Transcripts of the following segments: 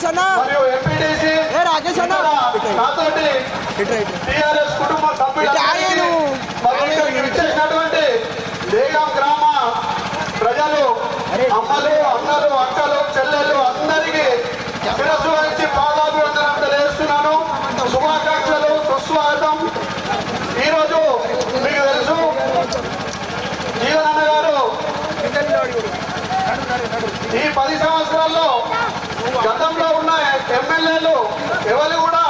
మరియు ఎంపీటీసీ నాతోటి టీఆర్ఎస్ కుటుంబ సభ్యులు ఇచ్చేసినటువంటి బేగం గ్రామ ప్రజలు, అమ్మలు, అన్నలు, అక్కలు, చెల్లెళ్ళు అందరికీ శిరస్సు వహించి పాదాభివందనం తెలియజేస్తున్నాను. శుభాకాంక్షలు, సుస్వాగతం. ఈరోజు మీకు తెలుసు జీవనన్న గారు ఈ 10 సంవత్సరాల్లో గతంలో ఉన్న ఎమ్మెల్యేలు ఎవరు కూడా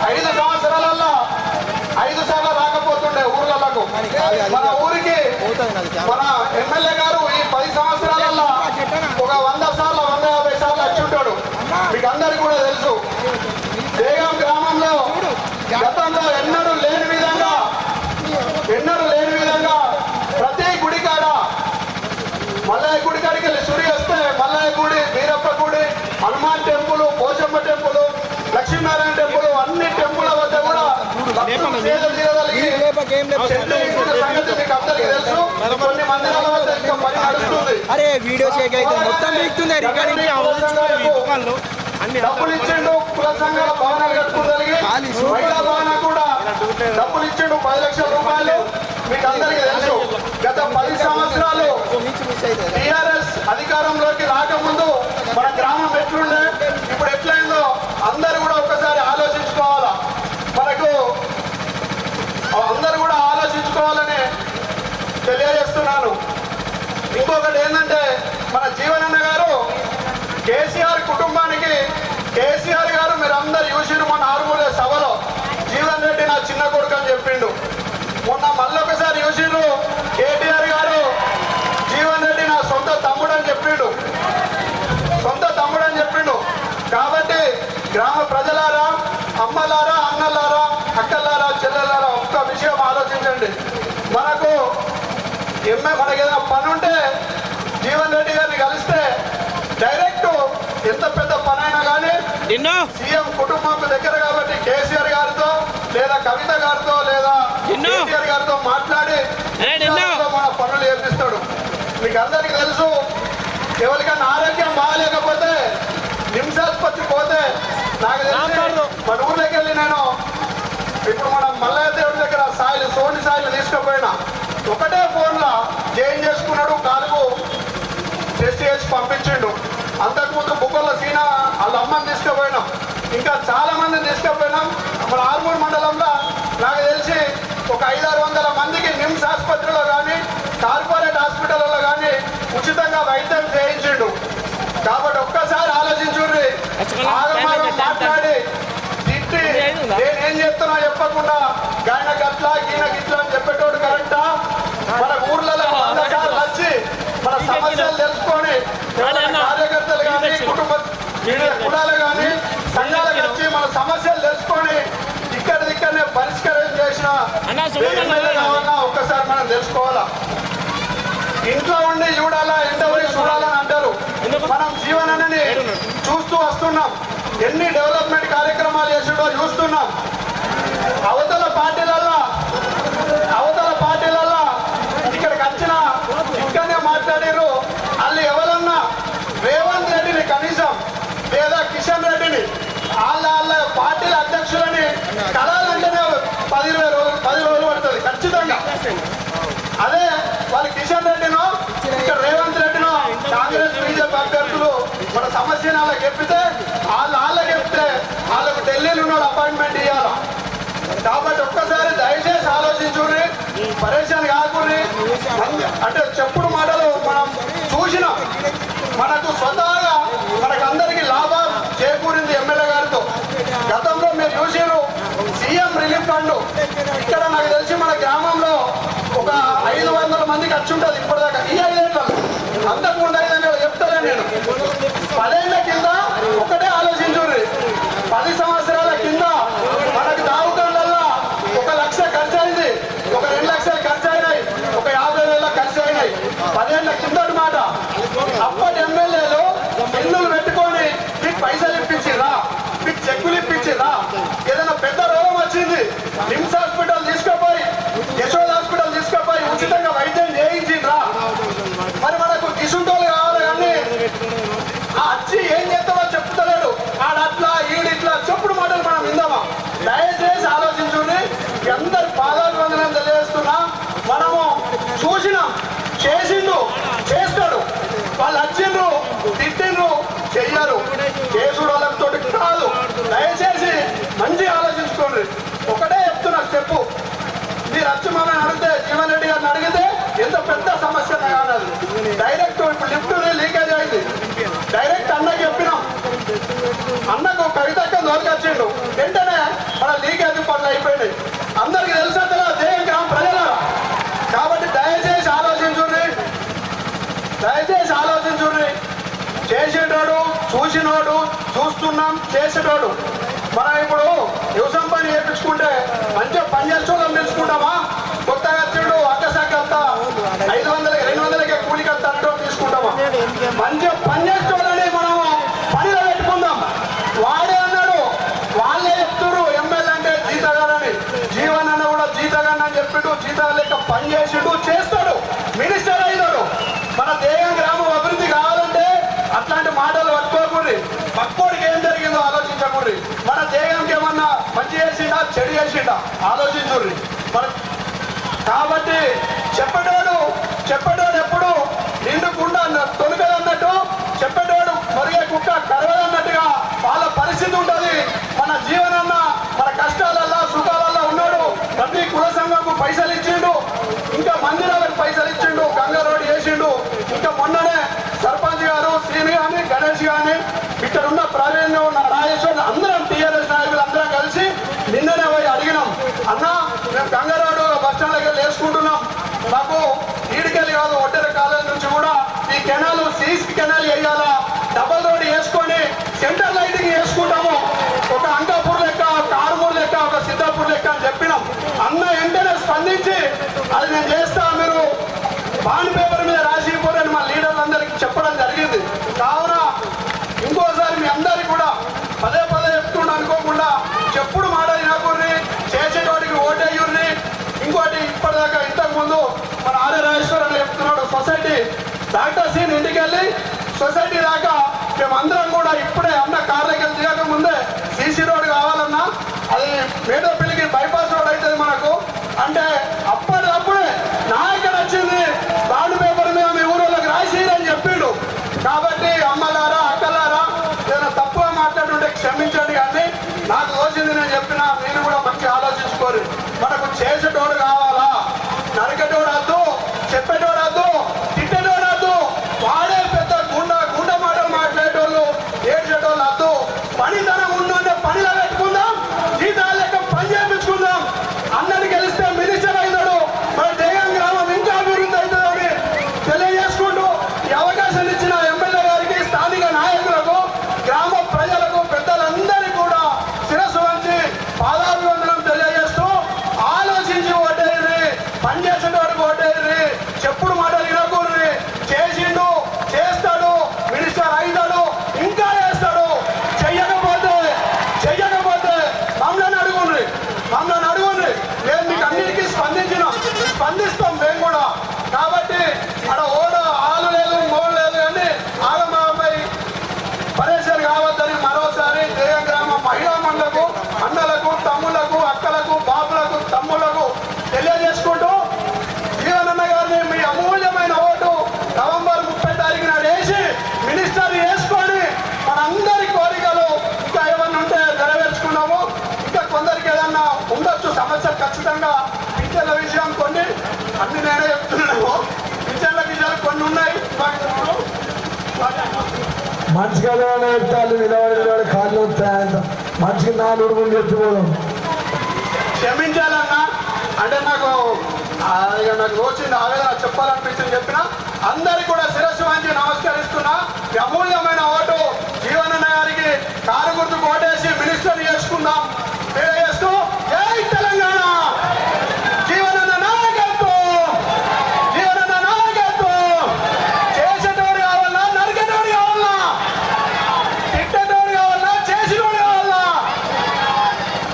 5 సంవత్సరాలలో 5 సార్లు రాకపోతుండే ఊర్లకు. మన ఊరికి మన ఎమ్మెల్యే గారు ఈ 10 సంవత్సరాలలో ఒక 100 సార్లు 150 సార్లు వచ్చి ఉంటాడు. మీకు అందరికీ కూడా తెలుసు. బేగం గ్రామంలో గతంలో ఎన్నడూ లేని విధంగా ప్రతి గుడి కాడ మల్లయ్య గుడి కాడికి వెళ్ళి సూర్య వస్తే మల్లయ్య గుడి, వీరప్ప గుడి, Hanuman temple, Pochamma temple, Lakshminarayana temple, అన్ని టెంపుల్ వద్ద కూడా సంగతి మీకు అందరికీ తెలుసు. కొన్ని మందిరాల వద్ద ఇంకా పని నడుస్తుంది. డబ్బులు ఇచ్చిండు, కుల సంఘాల భవనాలు కట్టుకోగలిగి మహిళా భవనం కూడా డబ్బులు ఇచ్చిండు 10 లక్షల రూపాయలు. మీకు అందరికీ తెలుసు. గత 10 సంవత్సరాలు టీఆర్ఎస్ అధికారంలోకి రాకముందు మన గ్రామం ఎట్లుండే, ఇప్పుడు ఎట్లయిందో అందరూ కూడా ఒక్కసారి ఆలోచించుకోవాలా. అందరూ కూడా ఆలోచించుకోవాలని తెలియజేస్తున్నాను. ఇంకొకటి ఏంటంటే మన జీవనన్న గారు కేసీఆర్ కుటుంబానికి, కేసీఆర్ గారు మీరు అందరు చూసిరు మొన్న ఆరుమూల సభలో జీవన్ రెడ్డి నా చిన్న కొడుకు అని చెప్పిండు. మొన్న మళ్ళొకసారి చూసిరు కేటీఆర్ గారు జీవన్ రెడ్డి నా సొంత తమ్ముడు అని చెప్పిండు. కాబట్టి గ్రామ ప్రజలారా, అమ్మలారా, అన్నలారా, అక్కలారా, చెల్లెలారా ఒక్క విషయం ఆలోచించండి. మనకు ఏదైనా పని ఉంటే జీవన్ రెడ్డి గారిని కలిస్తే డైరెక్ట్ ఎంత పెద్ద పనైనా కానీ సీఎం కుటుంబం దగ్గర కాబట్టి కేసీఆర్ గారితో లేదా కవిత గారితో లేదా కేసీఆర్ గారితో మాట్లాడి మన పనులు చేపిస్తాడు. మీకు అందరికీ తెలుసు. ఎవరికైనా ఆరోగ్యం బాగాలేకపోతే నిమ్సాస్పత్రి పోతే నాకు తెలిసి మన ఊర్లోకి వెళ్ళి నేను ఇప్పుడు మన మల్లయ్య దేవుడి దగ్గర సోని సాయిలు తీసుకుపోయినా ఒకటే ఫోన్లో చేంజ్ చేసుకున్నాడు, కాలుకు టెస్ట్ చేసి పంపించిండు. అంతకుముందు బుక్కల సీనా వాళ్ళ అమ్మని తీసుకుపోయినాం, ఇంకా చాలా మందిని తీసుకుపోయినాం. మన ఆర్మూర్ మండలంలో నాకు తెలిసి ఒక 500-600 మందికి నిమ్స్ ఆసుపత్రిలో కానీ కార్పొరేట్ హాస్పిటల్లో కానీ ఉచితంగా వైద్యం చేయించిండు. కాబట్టి ఒక్కసారి ఆలోచించుర్రి. ఆగమాగం మాట్లాడి తిట్టి నేనేం చెప్తున్నా చెప్పకుండా గాయన గట్లా గీన గిట్లా అని చెప్పేటోడు కరెక్టా? మన ఊర్లలో 100 సార్లు వచ్చి మన సమస్యలు తెలుసుకొని కార్యకర్తలు కానీ కుటుంబ కులాలు కానీ సంఘాలకు వచ్చి మన సమస్యలు తెలుసుకొని ఇక్కడనే పరిష్కారం చేసిన ఒక్కసారి మనం తెలుసుకోవాలా. ఇంట్లో ఉండి చూడాలా, ఎంతవరకు చూడాలని అంటారు. మనం జీవనాన్ని చూస్తూ వస్తున్నాం. ఎన్ని డెవలప్మెంట్ కార్యక్రమాలు చేసిండో చూస్తున్నాం. అవతల పార్టీలల్లో ఇక్కడికి వచ్చిన ఇక్కడనే మాట్లాడారు. వాళ్ళు ఎవరన్నా రేవంత్ రెడ్డిని కనీసం లేదా కిషన్ రెడ్డిని వాళ్ళ పార్టీల అధ్యక్షులని కలాలంటేనే 10 రోజులు పడుతుంది ఖచ్చితంగా. అదే వాళ్ళు కిషన్ రెడ్డినో ఇక్కడ రేవంత్ రెడ్డినో కాంగ్రెస్ బీజేపీ అభ్యర్థులు మన సమస్యను వాళ్ళకి చెప్పితే వాళ్ళకి చెప్తే వాళ్ళకు ఢిల్లీలో ఉన్నాడు అపాయింట్మెంట్ ఇవ్వాలి. కాబట్టి ఒక్కసారి దయచేసి ఆలోచించుని, పరేషాన్ కాకుని. అంటే చెప్పుడు మాటలు మనం చూసినాం. మనకు స్వతహాగా మనకందరికీ లాభం చేకూరింది ఎమ్మెల్యే గారితో. గతంలో మీరు చూసిరు సీఎం రిలీఫ్ ఫండ్ ఇక్కడ నాకు తెలిసి మన గ్రామంలో ఒక 500 మందికి వచ్చి ఉంటుంది ఇప్పటిదాకా. ఈ 5 ఏళ్ళు అంతకుముందు 5 ఏళ్ళు చెప్తానే నేను. 10 ఏళ్ల కింద ఒకటే ఆలోచించుర్రి. 10 సంవత్సరాల కింద మనకు దావుకాళ్ళల్లో 1 లక్ష ఖర్చు అయింది, ఒక 2 లక్షలు ఖర్చు అయినాయి, ఒక 50,000 ఖర్చు అయినాయి. 10 ఏళ్ల కిందటి మాట. అప్పటి ఎమ్మెల్యేలు బిల్లులు పెట్టుకొని మీకు పైసలు ఇప్పించిర్రా, మీకు చెక్కులు ఇప్పించిర్రా? ఏదైనా పెద్ద రోగం వచ్చింది నిమ్స్ హాస్పిటల్ తీసుకుపోయి, యశోద హాస్పిటల్ తీసుకుపోయి ఉచితంగా వైద్యం చేయించిండ్రా? మరి మనకు కిసుంటోళ్ళు కావాలి కానీ ఆ వచ్చి ఏం చేస్తామో చెప్తలేడు. ఆడ జీవన్ రెడ్డి గారిని అడిగితే ఎంత పెద్ద సమస్య కాదు. డైరెక్ట్ ఇప్పుడు లిఫ్ట్ లీకేజ్ అయింది, డైరెక్ట్ అన్నకి చెప్పినాం, అన్నకు కవితక్క దొరకొచ్చిండు, వెంటనే మన లీకేజ్ పనులు అయిపోయినాయి. అందరికి తెలుసా జేఎం గ్రామ ప్రజలారా? కాబట్టి దయచేసి ఆలోచించుర్రి, దయచేసి ఆలోచించుర్రి. చేసేటోడు చూసినోడు, చూస్తున్నాం చేసేటోడు. మనం ఇప్పుడు వ్యవసాయం పని చేయించుకుంటే మంచిగా పని చేసేవాళ్ళం తెలుసుకుంటామా? కొత్తగా వచ్చాడు అక్కసాకి వెళ్తా 500-200కే కూలికి వెళ్తా తీసుకుంటామా? మంచిగా పని చేసేవాళ్ళని మనము పనిలో పెట్టుకుందాం. వాడే అన్నాడు, వాళ్ళే చెప్తున్నారు ఎమ్మెల్యే అంటే జీతగానని. జీవన్ అన్న కూడా జీతగాని అని చెప్పిండు, జీతాలు లెక్క పని చేసిండు, చేస్తాడు, మినిస్టర్ అయినాడు. మన దేయం గ్రామం అభివృద్ధి కావాలంటే అట్లాంటి మాటలు పట్టుకోకూడదు. పక్కోడికి ఏం జరిగిందో ఆలోచించకూడదు. మన దేయంకి ఏమన్నా మంచి చేసిండా చెడు చేసిండా ఆలోచించుర్రి. మన కాబట్టి చెప్పేటోడు ఎప్పుడు నిండుకుండా తొలగదన్నట్టు, చెప్పేటోడు మొరిగే కుక్క కరవదన్నట్టుగా వాళ్ళ పరిస్థితి ఉంటుంది. మన జీవనన్న మన కష్టాలల్లో సుఖాలలో ఉన్నాడు. ప్రతి కుల సంఘంకు పైసలు ఇచ్చిండు, ఇంకా మందిరాలకు పైసలు ఇచ్చిండు, గంగా రోడ్డు చేసిండు. ఇంకా మొన్ననే సర్పంచ్ గారు శ్రీని కానీ గణేష్ కానీ ఇక్కడ ఉన్న ప్రావీణ్యం ఉన్న రాజేశ్వర్ అందరం టీఆర్ఎస్ నాయకులు అందరం కలిసి నిన్ననే పోయి అడిగినాం, అన్న మేము గంగా రోడ్డు బస్ స్టాండ్ దగ్గర వేసుకుంటున్నాం, మాకు ఈడికెళ్ళి కాదు ఒడ్డెర కాలేజ్ నుంచి కూడా ఈ కెనాల్ సీసీ కెనాల్ వేయాలా, డబల్ రోడ్ వేసుకొని సెంటర్ లైటింగ్ వేసుకుంటాము, ఒక అంకాపూర్ లెక్క, ఒక ఆరుమూరు లెక్క, ఒక సిద్ధాపూర్ లెక్క అని చెప్పినాం. అన్న వెంటనే స్పందించి అది నేను చేస్తా, మీరు బాండ్ పేపర్ మీద రాసిపోరని మా లీడర్లందరికీ చెప్పడం జరిగింది. కావున ఇంకోసారి మీ అందరికీ కూడా పదే చెప్తుండ అనుకోకుండా చెప్పుడు మాట వినకూర్రి, చేసేటోడికి ఓటేయుర్రి. ఇంకోటి ఇప్పటిదాకా ఇంతకుముందు మన ఆర్య రాజేశ్వరం చెప్తున్నాడు, సొసైటీ డాక్టర్ సీన్ ఇంటికి వెళ్ళి సొసైటీ దాకా మేమందరం కూడా ఇప్పుడే అన్న కార్లకి వెళ్ళి దిగక ముందే సీసీ రోడ్ కావాలన్నా, అది మేడపల్లికి బైపాస్ రోడ్ అవుతుంది మనకు అంటే అప్పుడే నాయకుడు వచ్చింది బాండ్ పేపర్ మీద మీ ఊళ్ళోకి రాసి అని చెప్పిండు. కాబట్టి అమ్మలారా అక్కలారా ఏదైనా తప్పుగా మాట్లాడుంటే క్షమించండి, కానీ నాకు తోచింది నేను చెప్పినా మీరు కూడా మంచి ఆలోచించుకోరు. మనకు చేసేటోడు కావాలా, నరికేటోడు వద్దు, చెప్పేటోడు వద్దు, తిట్టేటోడు వద్దు, వాడే పెద్ద గుండె మాటలు మాట్లాడేటోళ్ళు ఏడ్చేటోళ్ళు వద్దు. పనితనం ఉండే పనిలో పెట్టుకుందాం, జీతాలు లెక్క పని చేయించుకుందాం. అన్నది గెలిస్తే మినిస్టర్ అయినాడు, మన దేగం గ్రామం ఇంకా అభివృద్ధి అవుతుందని తెలియజేసుకుంటూ ఈ అవకాశం ఇచ్చిన ఎమ్మెల్యే గారికి, స్థానిక నాయకులకు, గ్రామ ప్రజలకు, పెద్దలందరికీ కూడా శిరస్సు వంచి పాదాభివందనం తెలియజేస్తూ ఆలోచించి ఓటేయండి, పనిచేసేటోడికి ఓటేయండి, చెప్పుడు మాటలు వినకూడదు. చేసిండు, చేస్తాడు, మినిస్టర్ అయినాడు, ఇంకా చేస్తాడు. చెయ్యకపోతే మమ్మల్ని అడుగుండ్రి, మేము మీకు అన్నిటికీ స్పందిస్తాం మేము కూడా. కాబట్టి అక్కడ ఆలు లేదు మోడు లేదు కానీ ఆగమాపై పరేషాన్ కావద్దని మరోసారి దేయం గ్రామ మహిళా మండలకు, అన్నలకు, తమ్ములకు, అక్కలకు, బాబులకు, తమ్ములకు తెలియజేసుకుంటూ జీవనన్న గారిని మీ అమూల్యమైన ఓటు నవంబర్ 30 తారీఖు నాడు వేసి మినిస్టర్ వేసుకొని మనందరి కోరికలు ఇంకా ఏమన్నా ఉంటే నెరవేర్చుకున్నాము. ఇంకా కొందరికి ఏదన్నా ఉండొచ్చు సమస్య, ఖచ్చితంగా పింఛన్ల విషయం కొన్ని అన్ని నేనే చెప్తున్నాను. పింఛన్ల విషయాలు కొన్ని ఉన్నాయి. మనిషి కదా చెప్తాను, నిలబడి కాళ్ళు వస్తాయంట, మనిషికి 4 ముందు చెప్పుకోవడం. క్షమించాలన్నా అంటే నాకు వచ్చింది ఆవేదన చెప్పాలనిపించింది చెప్పిన అందరికి కూడా శిరస్సు వంచి నమస్కరిస్తున్నా. అమూల్యమైన ఓటు జీవనన్న గారికి కారు గుర్తుకు ఓటేసి మినిస్టర్ చేసుకుందాం తెలియజేస్తూ జై తెలంగాణ. జీవనన్న నాయకత్వం, జీవనన్న నాయకత్వం. చేసేటోడు కావాలా, నరికేటోడు కావాలా, తిట్టేటోడు కావాలా, చేసేటోడు కావాలా.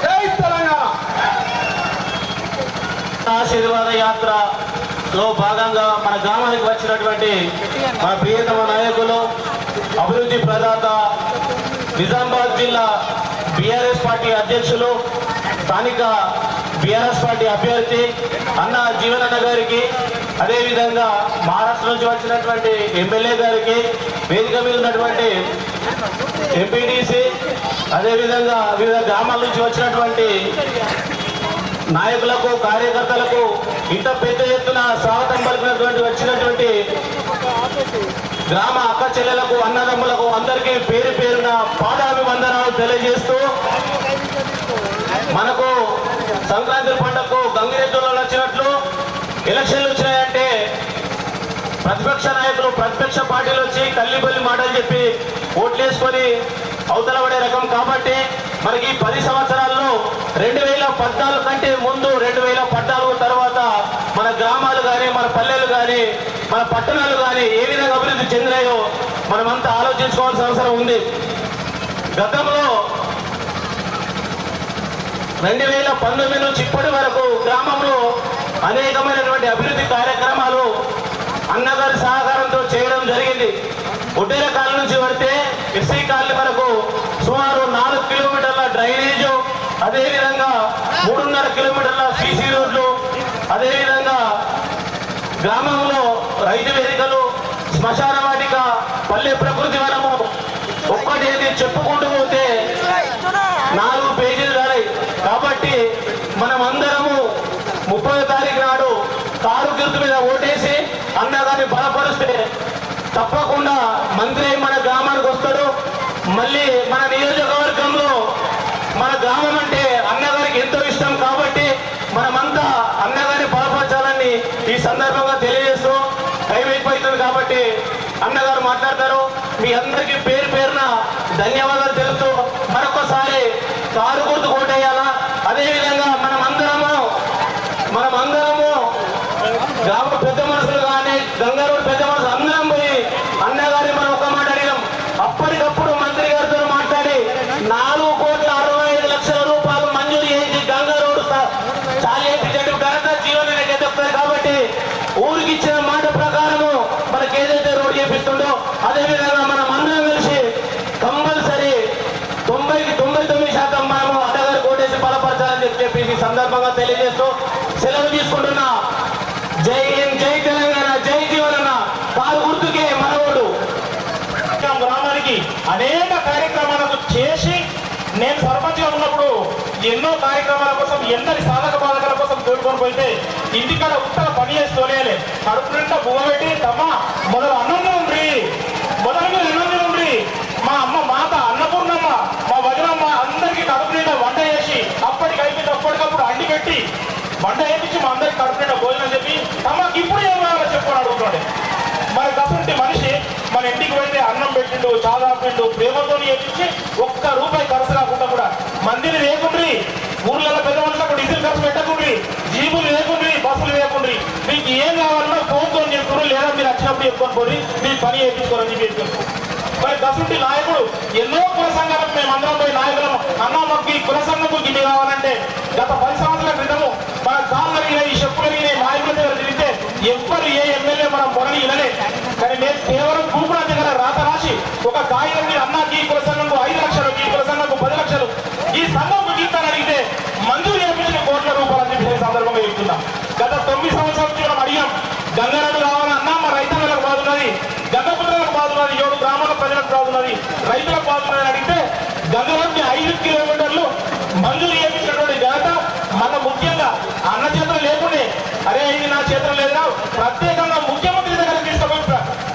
జై తెలంగాణ. ఆశీర్వాద యాత్రలో భాగంగా మన గ్రామానికి వచ్చినటువంటి మన ప్రియతమ నాయకులు, అభివృద్ధి ప్రదాత, నిజామాబాద్ జిల్లా బీఆర్ఎస్ పార్టీ అధ్యక్షులు, స్థానిక బీఆర్ఎస్ పార్టీ అభ్యర్థి అన్న జీవనన్న గారికి, అదేవిధంగా మహారాష్ట్ర నుంచి వచ్చినటువంటి ఎమ్మెల్యే గారికి, వేదిక మీద ఉన్నటువంటి ఎంపీటీసీ, అదేవిధంగా వివిధ గ్రామాల నుంచి వచ్చినటువంటి నాయకులకు కార్యకర్తలకు ఇంత పెద్ద ఎత్తున స్వాగతం పలికినటువంటి వచ్చినటువంటి గ్రామ అక్క చెల్లెలకు అన్నదమ్ములకు అందరికీ పేరు పేరున పాదాభివందనాలు తెలియజేస్తూ మనకు సంక్రాంతి పండుగకు గంగిరెద్దులు వచ్చినట్లు ఎలక్షన్లు వచ్చినాయంటే ప్రతిపక్ష నాయకులు ప్రతిపక్ష పార్టీలు వచ్చి కల్లిబల్లి మాటలు చెప్పి ఓట్లేసుకొని అవతల పడే రకం కాబట్టి మనకి 10 సంవత్సరాల్లో 2014 కంటే ముందు 2014 తర్వాత మన గ్రామాలు కానీ మన పల్లెలు కానీ మన పట్టణాలు కానీ ఏ విధంగా అభివృద్ధి చెందినాయో మనమంతా ఆలోచించుకోవాల్సిన అవసరం ఉంది. గతంలో 2019 నుంచి ఇప్పటి వరకు గ్రామంలో అనేకమైనటువంటి అభివృద్ధి కార్యక్రమాలు అన్నగారి సహకారంతో చేయడం జరిగింది. ఒడ్డేల కాలం నుంచి పడితే ఎస్సీ కాలనీ వరకు సుమారు 4 కిలోమీటర్ల డ్రైనేజు, అదేవిధంగా 3.5 కిలోమీటర్ల సీసీ రోడ్లు, అదేవిధంగా గ్రామంలో రైతు వేదికలు, శ్మశాన వాటిక, పల్లె ప్రకృతి వనము ఒక్కటేది చెప్పుకుంటూ పోతే 4 పేజీలు రాయి. కాబట్టి మనమందరము 30వ తారీఖు నాడు కారు గుర్తు మీద ఓటేసి అన్నగారిని బలపరిస్తే తప్పకుండా మంత్రి మన గ్రామానికి వస్తాడు. మళ్ళీ మన నియోజకవర్గంలో మన గ్రామం అంటే అన్నగారికి ఎంతో ఇష్టం కాబట్టి మనమంతా అన్నగారిని బలపరచాలని ఈ సందర్భంగా తెలియజేస్తూ టైం అయిపోతుంది కాబట్టి అన్నగారు మాట్లాడతారు. మీ అందరికీ పేరు పేరున ధన్యవాదాలు తెలుపుతూ మరొకసారి కారు గుర్తు ఓటేయాలా. అదేవిధంగా మనమందరము గ్రామ పెద్ద మనుషులు కానీ గంగారోడ్ పెద్ద మనుషులు అందరం పోయి అన్నగారిని మనం ఒక మాట అడిగాం. అప్పటికప్పుడు మంత్రి గారితో మాట్లాడి 4,65,00,000 రూపాయలు మంజూరు చేసి గంగారోడ్ చాలా చేయించండి. ఘనత జీవన చెప్తారు కాబట్టి ఊరికి ఇచ్చిన మాట ప్రకారము మనకి ఏదైతే రోడ్డు చేపిస్తుండో అదేవిధంగా మనం అందరం కలిసి కంపల్సరీ 99% మనము అన్నగారి కోటేసి బలపరచాలని చెప్పి ఈ సందర్భంగా తెలియజేస్తూ సెలవు తీసుకుంటున్నా. జై హింద్, జై తెలంగాణ, జై జీవనన్న. కారు గుర్తుకే మనవడు. గ్రామానికి అనేక కార్యక్రమాలకు చేసి నేను సర్పంచ్గా ఉన్నప్పుడు ఎన్నో కార్యక్రమాల కోసం ఎందరి సాధక బాధకల కోసం తోడుకొని పోతే ఇంటికాడ ఉత్తర పని చేసి తోలేయాలి. కడుపు నిండా బువ్వ పెట్టి తమ్మ మొదలు అన్నం ఉండ్రి, మొదలు మీరు అన్నం ఉండ్రి. మా అమ్మ మాత అన్నపూర్ణమ్మ, మా వదినమ్మ అందరికీ కడుపు నిండా వంట చేసి అప్పటికి అయిపోయింది అప్పటికప్పుడు అండి పెట్టి వంట వేయించి మా అందరికి కడుపు నిండా భోజనం చెప్పి తమ్మకి ఇప్పుడు ఏం కావాలో చెప్పుకొని అడుగుతున్నాడు. మరి కసంటి మనిషి మన ఇంటికి వెళ్తే అన్నం పెట్టిండు, చాలా పెట్టిండు, ప్రేమతో చేయించి ₹1 ఖర్చు కాకుండా కూడా మందిని లేకుండ్రి, ఊర్లలో పెద్ద మనుషులకు డీజిల్ ఖర్చు పెట్టకుండ్రి, జీబులు లేకుండ్రి, బస్సులు లేకుండ్రి. మీకు ఏం కావాలన్నా ఫోన్తో చెప్పుకుని లేదా మీరు వచ్చినప్పుడు చెప్పుకొని పోయి మీరు పని చేయించుకోరని చెప్పి మరి కసంటి నాయకుడు ఎన్నో కుల సంఘాలకు మేము అందరం పోయి నాయకులను అన్న మాకు ఈ కుల సంఘకు గిన్ని కావాలంటే గత 10 సంవత్సరాల క్రితము మన కాళ్ళు అడిగినాయి, చెప్పులు అడిగినాయి, నాయకుల దగ్గర తిరిగితే ఎవ్వరు ఏ ఎమ్మెల్యే మనం మొరని ఇవ్వలే. కానీ నేను కేవలం కూపుల దగ్గర రాత రాసి ఒక కాగితం మీద అన్నకి ఈ కుల సంఘంకు 5 లక్షలు, ఈ కుల సంఘంకు 10 లక్షలు, ఈ సంఘంకు గీతాన్ని అడిగితే మంజూరు చేయించిన ₹1,00,00,000 అని చెప్పి సందర్భంగా చెప్తున్నాం. గత 9 సంవత్సరాల నుంచి మనం అడిగాం. గంగారెడ్డి కావాలన్నా మా రైతులకు బాధున్నది, గంగపుత్రులకు బాధున్నది, 7 గ్రామాల ప్రజలకు బాధున్నది, రైతులకు బాధున్నది అడిగితే గంగరెడ్డి 5 కిలోమీటర్లు మంజూరు చేయించినటువంటి ఘనత మన ముఖ్యంగా అన్న చేతులు లేకుండే అరే ఇది నా చేతులు లేదా ప్రత్యేకంగా ముఖ్యమంత్రి దగ్గర తీసుకుపోయి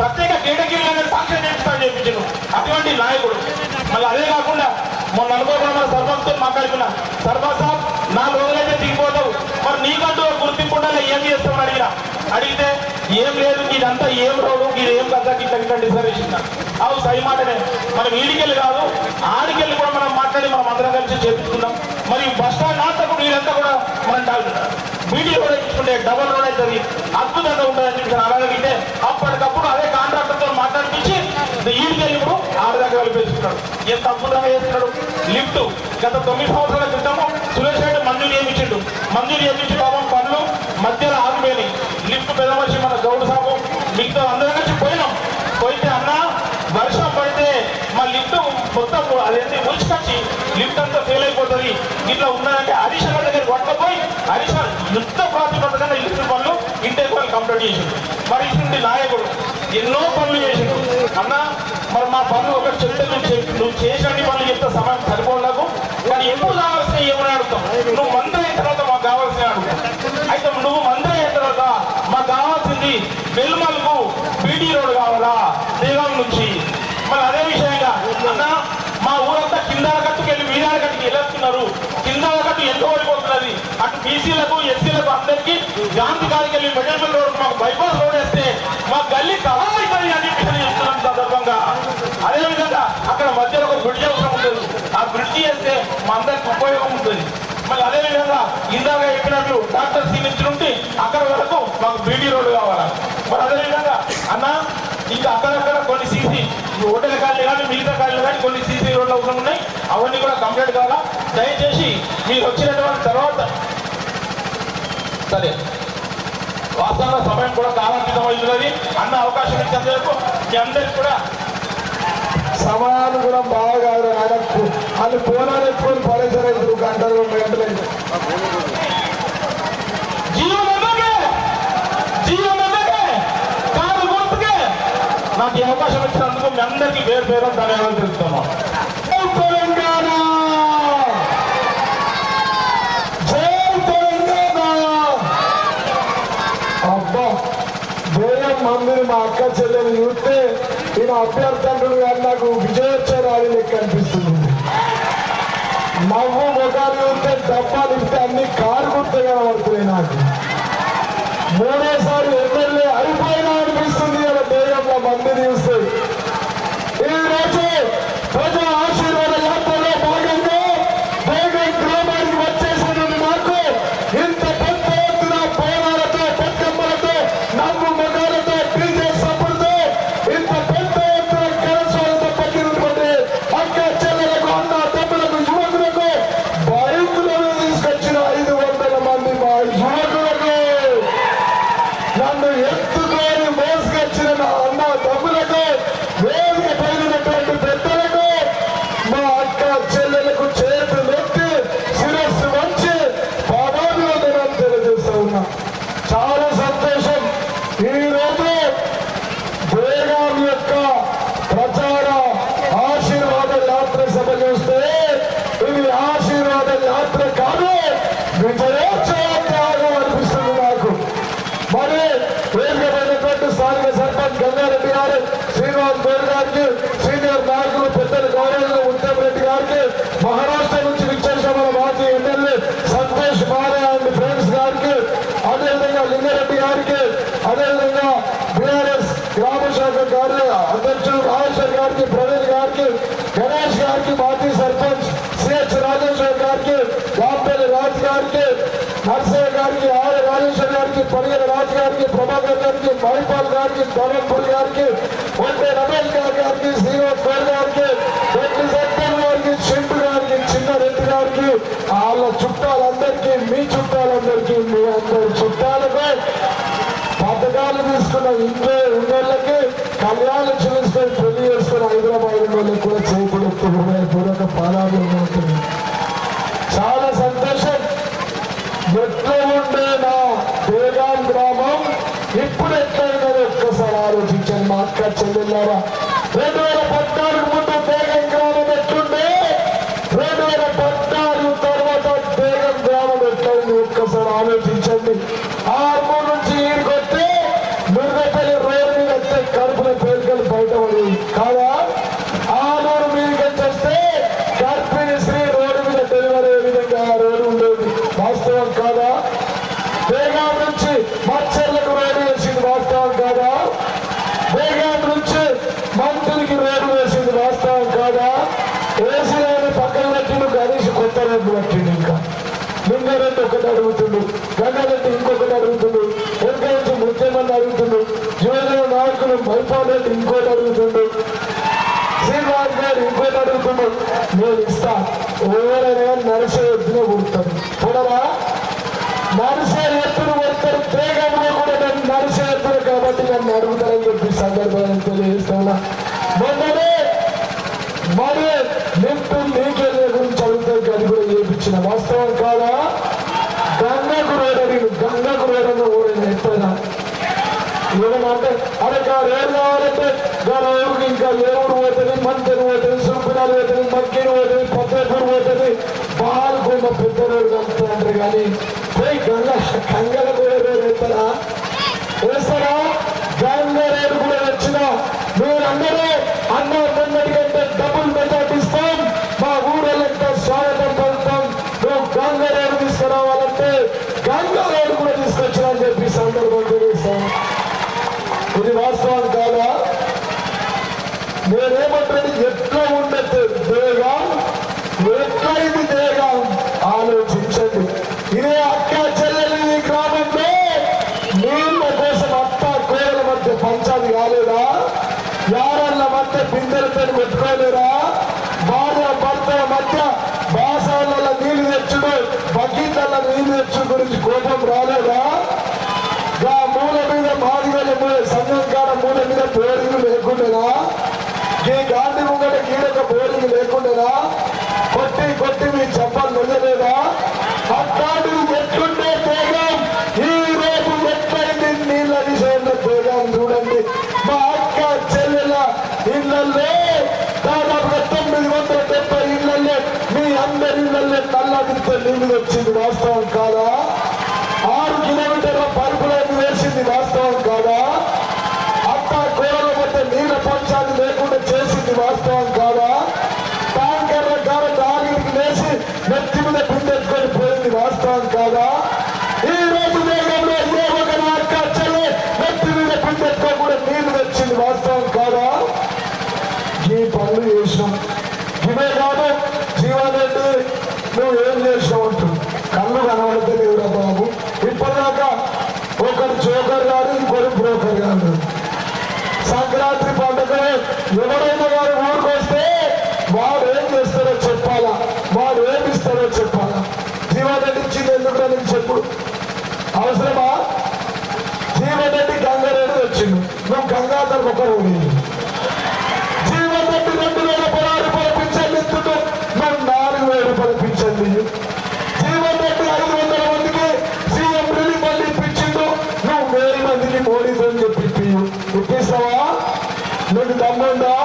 ప్రత్యేక కేటగిరీలను సాంక్షన్ చేపిస్తాను చెప్పించాను అటువంటి నాయకుడు. మళ్ళీ అదే కాకుండా మొన్న అనుకోకుండా మన సర్పంచ్తో మాట్లాడుకున్నా, సర్పంచ్ సాబ్ 4 రోజులైతే దిగిపోతావు, మరి నీకంటూ గుర్తింపు ఉండాలి, ఏం చేస్తామని అడిగితే ఏం లేదు, ఇదంతా ఏం రోడ్డు, ఇది ఏం కదా ఇట్లా డిసర్వేషన్ అవు సరి మాటనే. మనం ఈడికెళ్ళి కాదు ఆడికెళ్ళి కూడా మనం మాట్లాడి మనం అందరం కలిసి చేపించుకున్నాం. మరి బస్ స్టాండ్ నాటప్పుడు వీళ్ళంతా కూడా మనం బీడీ రోడ్ ఇచ్చుకుంటే డబల్ రోడ్ అవుతుంది, అద్భుతంగా ఉంటుందని చెప్పి అడిగితే అప్పటికప్పుడు అదే కాంట్రాక్టర్తో మాట్లాడిపించి ఈడికెళ్ళి ఇప్పుడు ఆడదాకా కలిపేస్తున్నాడు. ఎంత అద్భుతంగా చేస్తున్నాడు. లిఫ్ట్ గత 9 సంవత్సరాల క్రితము సురేష్ రెడ్డి మంజూరు చేయించి పాపం పనులు మధ్యలో ఆగిపోయినాయి. లిఫ్ట్ పెద్ద మనిషి మన గౌడ్ సాబు మిగతా అందరం కలిసి పోయితే అన్న వర్షం పడితే మా లిఫ్ట్ మొత్తం అదేంటి ములిచికొచ్చి లిఫ్ట్ అంతా ఫెయిల్ అయిపోతుంది ఇట్లా ఉన్నదంటే హరీష్ దగ్గర పట్టుకపోయి హరీష్ యుద్ధ ప్రాతిపదికన లిఫ్ట్ పనులు ఇంటెక్ కంప్లీట్ చేసిండు. మరి ఇటువంటి నాయకుడు ఎన్నో పనులు చేసిండు. అన్న మరి మా పనులు ఒకటి చెప్తే నువ్వు చేసినన్ని పనులు చెప్తే సమయం సరిపోలేదు, కానీ ఎప్పుడు కావాల్సిన ఏమని అడుగుతాం, నువ్వు మంత్రి అయిన తర్వాత మాకు కావాలి వెల్మల్కు బీటీ రోడ్ కావాలా దేగం నుంచి. మరి అదే విషయంగా అన్న మా ఊరంతా కిందాల కట్టుకెళ్ళి మీదాల కట్టుకు వెళ్ళేస్తున్నారు. కిందాల కట్టు ఎంత ఓడిపోతున్నది. అటు బీసీలకు ఎస్సీలకు అందరికీ గాంధీ గారికి వెళ్ళి మెడల్ రోడ్ మాకు బైపాస్ రోడ్ వేస్తే మా గల్లీ కళ అవుతుంది అని చెప్పి చెప్తున్నాం సందర్భంగా. అదేవిధంగా అక్కడ మధ్యలో ఒక బ్రిడ్జ్ అవసరం ఉంటుంది. ఆ బ్రిడ్జి వేస్తే మా అందరికి ఉపయోగం ఉంటుంది. మళ్ళీ అదేవిధంగా ఇందాక చెప్పినట్లు డాక్టర్ సీ నుంచి నుండి అక్కడ వరకు మాకు బీటీ రోడ్డు కావాలి. మరి అదేవిధంగా అన్న ఇంకా అక్కడక్కడ కొన్ని సీసీ హోటల్ కాళ్ళు కానీ మిగతా కాళ్ళు కానీ కొన్ని సీసీ రోడ్లు అవసరం ఉన్నాయి. అవన్నీ కూడా కంప్లీట్ కావాలా. దయచేసి మీరు వచ్చినటువంటి తర్వాత సరే వాస్తవంగా సమయం కూడా కాలాతీతం అవుతున్నది. అన్న అవకాశం ఇచ్చేందుకు మీ అందరికి కూడా సమానం కూడా బాగా ఆయనకు వాళ్ళు పోనాలు ఎత్తుకొని పడేసారు గంటలు 2 గంటలు. నాకు ఈ అవకాశం ఇచ్చినందుకు మీ అందరికీ పేరు పేరు ధన్యవాదాలు తెలుపుతున్నాం. తెలంగాణ జై తెలంగాణ. అబ్బా దేయం మందిని మా అక్క చెల్లెలు చూస్తే ఈయన అభ్యర్థులు కానీ నాకు విజయోత్సవాలు లెక్క అనిపిస్తుంది. నవ్వు మొగాలు చూస్తే డబ్బాలు ఇస్తే అన్ని కారు గుర్తుగా పడుతున్నాయి. నాకు 3వ సారి ఎమ్మెల్యే అయిపోయినా అనిపిస్తుంది ఇలా దేయంలో మందిని చూస్తే. ఈ రోజు ప్రజా ఆశీర్వాద యాత్రలో భాగంగా దేగం గ్రామానికి వచ్చేసినటువంటి నాకు ఇంత పెద్ద ఎత్తున బోనాలతో బతుకమ్మలతో నవ్వు మొగాలతో డీజే సప్పులతో ఇంత పెద్ద ఎత్తున కరస్వాలతో పట్టినటువంటి అక్క చెల్లెలకు అన్న తమ్ములకు యువకులకు బైకులను తీసుకొచ్చిన 500 మంది మా యువకులకు నన్ను ఎత్తుకొని మోసుకొచ్చిన నా అన్న తమ్ములకు వేదిక పైనటువంటి పెద్దలకు మా అక్క చెల్లెలకు చేతులు ఎత్తి శిరస్సు వంచి పాదాభివందనం తెలియజేస్తా ఉన్నా. చాలా సంతోషం. ఈరోజు బేగం యొక్క ప్రచార ఆశీర్వాద యాత్ర సభ చూస్తే ఇది ఆశీర్వాద యాత్ర కాదు, విజయోత్సవ త్యాగం అనిపిస్తుంది నాకు. మరి వేదికమైనటువంటి స్థానిక సర్పంచ్ గంగారెడ్డి గారు, శ్రీనివాస్ గౌడ్ గారికి, సీనియర్ నాయకులు పెద్దలు గౌరవ ఉత్తమ్ రెడ్డి గారికి, మహారాష్ట్ర నుంచి విచ్చేసిన మన మాజీ ఎమ్మెల్యే సంతోష్ మారే అండ్ ఫ్రెండ్స్ గారికి, అదేవిధంగా లింగారెడ్డి గారికి, అదేవిధంగా బీఆర్ఎస్ గ్రామ శాఖ అధ్యక్షుడు రాజేశ్వర్ గారికి, ప్రవీణ్ గారికి, గణేష్ గారికి, మాజీ సర్పంచ్ సిహెచ్ రాజేశ్వర్ గారికి, రాంపల్లి రాజ్ గారికి, నర్సయ్య గారికి, ఆర్ రాజేశ్వర్ గారికి, పరిగెల రాజు గారికి, ప్రభాకర్ గారికి, మహిపాల్ గారికి, ధవన్పూర్ గారికి, ఒంటే రమేష్ గారికి, శ్రీనివాస్ గౌడ్ గారికి, రెడ్డి సత్యం గారికి, చింటు గారికి, చిన్న రెడ్డి గారికి, వాళ్ళ చుట్టాలందరికీ, మీ చుట్టాలందరికీ, మీ అందరి చుట్టాలకు, పథకాలు తీసుకున్న ఇంట్లో ఉన్నోళ్ళకి, కళ్యాణం చేసుకొని పెళ్లి చేసుకుని హైదరాబాద్ ఉన్నోళ్ళకి కూడా చేతులెత్తి హృదయపూర్వక పాదాభివందనం ఉంటుంది. చాలా సంతోషం. ఎట్లా ఉండే నా బేగం గ్రామం ఇప్పుడు ఎట్లయినది ఒక్కసారి ఆలోచించండి మా అక్క చెల్లెళ్ళారా. 2014 ముందు బేగం గ్రామం ఎట్లుండే, 2014 తర్వాత బేగం గ్రామం ఎట్లయింది ఒక్కసారి ఆలోచించండి. ఆర్మూర్ నుంచి ఈడికొస్తే మురుగపల్లి రోడ్డు మీద వస్తే కడుపుల పేరుకలు బయట పడి కాదా, ఆనూరు మీదకి వస్తే గర్భిణి శ్రీ రోడ్డు మీద డెలివరీ ఏ విధంగా రోడ్డు ఉండేది, వాస్తవం కాదా. బేగం నుంచి మచ్చర్లకు రోడ్డు వేసింది, వాస్తవం కాదా. బేగం నుంచి మంత్రికి రోడ్డు వేసింది, వాస్తవం కాదా. ఏసీని పక్కన పెట్టిండు, గణేష్ కొత్త రోడ్డు పెట్టిండు. ఇంకా లింగారెడ్డి ఒకటి అడుగుతుండు, గంగారెడ్డి ఇంకొకటి అడుగుతుండు, వెనక నుంచి ముఖ్యమంత్రి అడుగుతుండు, యువజన నాయకులు మైపాల్ రెడ్డి ఇంకోటి అడుగుతుండు, శ్రీనివాస్ గారు ఇంకోటి అడుగుతుండు. నేను ఇస్తా, ఎవరైనా నడిచే ఎత్తునే కొడుతాను చూడరా, నడిచే ఎత్తును కొడతారు. బేగంలో కూడా నన్ను నడిచే ఎత్తులు కాబట్టి నన్ను అడుగుతారని చెప్పి సందర్భాన్ని తెలియజేస్తున్నా. మొన్ననే మరి నింపు నీకేళ్ళ గురించి అడుగుతారు, అది కూడా చేయించిన, వాస్తవం కాదా. గంగకు రోడని, గంగకు రోడని ఓడని ఎప్పుడైనా ఏమన్నా అరే రేరు కావాలంటే ఊరికి ఇంకా ఏరుడు పోతుంది, మంతెను పోతుంది, సుంపునాలు పోతుంది, మక్కిని పోతుంది, పత్తేపూరు పోతుంది, బాల్కొండ పెద్ద రోడ్డు కలుపుతా అంటారు. కానీ పోయి గంగలకు రోడ్డు వేస్తారా, వేస్తారా. మీరందరూ అన్న మొన్నటి కంటే డబుల్ మెజార్టీ ఇస్తాం, మా ఊళ్ళంతా స్వాగతం పలుకుతాం. నువ్వు గంగారేడు తీసుకురావాలంటే గంగారేడు కూడా తీసుకొచ్చినా అని చెప్పి సందర్భం తెలియస్తాం. ఇది వాస్తవం కాదా? నేనేమంటే ఎట్లా ఉండదు దేగం, ఎట్లయింది దేగం ఆలోచించండి. ఇదే అక్క చెల్లెలు ఈ గ్రామంలో నీళ్ళ కోసం అత్త కోరల మధ్య పంచాది కాలేదా? యారళ్ళ మధ్య బిందెలతో పెట్టుకోలేరా? భార్య భర్తల మధ్య బాసాల నీళ్లు తెచ్చుడు, బకెట్ల నీళ్లు తెచ్చుడు గురించి కోపం రాలేదా? ఆ మూల మీద మాదిగల సంఘం కాడ మూల మీద బోరింగ్ లేకుండానా? ఈ గాంధీ ముంగట గీడక బోరింగ్ లేకుండానా? కొట్టి కొట్టి మీ చెప్పలు నిజలేదా? అట్లాంటివి ఎట్లుంటే తేగం ఈ రోజు ఎట్లయింది నీళ్ళ విషయంలో తేగం చూడండి. మా అక్క చెల్లెల ఇళ్లలో దాదాపుగా 970 ఇళ్లలో మీ అందరి ఇళ్లలో నల్లదితో నీళ్లు వచ్చింది. వాస్తవం కాదా? 6 కిలోమీటర్ల పైపు లైన్ వేసింది. వాస్తవం కాదా? అత్త కూరల మధ్య నీళ్ళ పంచాది లేకుండా చేసింది. వాస్తవం కాదా? ట్యాంకర్ల కాడ తాగిడికి లేచి నెత్తి మీద బిందెత్తుకొని పోయింది. వాస్తవం కాదా? ఈ రోజు వేగంలో ఏ ఒక అక్క చెల్లి నెత్తి మీద బిందెత్తుకొని కూడా నీళ్లు తెచ్చింది. వాస్తవం కాదా? ఈ పనులు చేసినాం. ఇవే కాదు జీవారెడ్డి నువ్వు ఏం చేసినావు అంటావు. కళ్ళు కనబడితే లేవురా బాబు. ఇప్పటిదాకా ఒకరు జోకర్ గారు, ఇంకొకరు బ్రోకర్ గారు. సంక్రాంతి పండుగ ఎవరైనా వారు ఊరికి వస్తే వాడు ఏం చేస్తారో చెప్పాలా, వాడు ఏమి ఇస్తారో చెప్పాలా. జీవారెడ్డి ఇచ్చింది ఎందుకు నీకు చెప్పుడు అవసరమా? జీవరెడ్డి గంగారెడ్డి వచ్చిండు, నువ్వు గంగాధర్ ఒకరు జీవరెడ్డి 2016 రూపాయలు పింఛన్లు ఇస్తుంటూ నువ్వు 4000 రూపాయలు పింఛన్లు. జీవరెడ్డి 500 మందికి సీఎం రిలీఫ్ మళ్ళీ ఇప్పించిండు, నువ్వు 1000 మందికి మోడీతో చెప్పి ఇప్పిస్తావా? నీకు దమ్ముందా?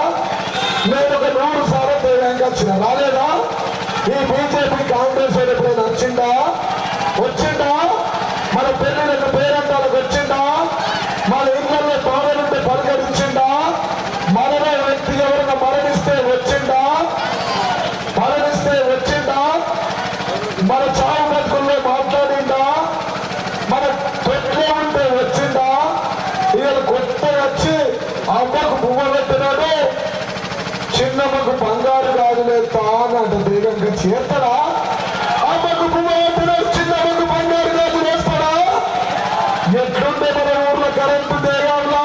నేను ఒక 100 సార్లు తేడానికి వచ్చిన రాలేదా? ఈ బీజేపీ కాంగ్రెస్ ఎప్పుడైనా వచ్చిందా? వచ్చిందా? మన పెళ్లిళ్ళకు పేరంటాలకు వచ్చిందా? మన ఇళ్ళల్లో బాధలుంటే పలకరించిందా? మనలో వ్యక్తి ఎవరైనా మరణిస్తే వచ్చిందా? మరణిస్తే వచ్చిందా? మన చావు బతుకుల్లో మాట్లాడిందా? మన కొట్లే ఉంటే వచ్చిందా? ఇవాళ కొత్త వచ్చి అమ్మకు బువ్వ పెట్టినాడు, చిన్నమ్మకు బంగారు గాజులే తానంట దేగంగా చేస్తాడా? అమ్మకు బువ్వ పెట్టినాడు, చిన్నమ్మకు బంగారు గాజులు వేస్తాడా? ఎట్లుంటే మన ఊర్లో కరెంటు దేగంలా